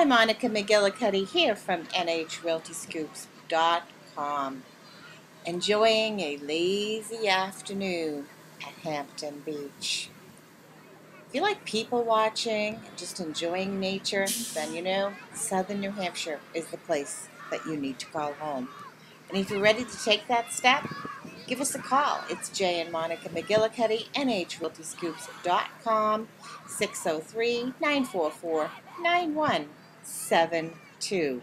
Monica McGillicuddy here from NHRealtyScoops.com, enjoying a lazy afternoon at Hampton Beach. If you like people watching and just enjoying nature, then you know Southern New Hampshire is the place that you need to call home. And if you're ready to take that step, give us a call. It's Jay and Monica McGillicuddy, NHRealtyScoops.com, 603-944-9172.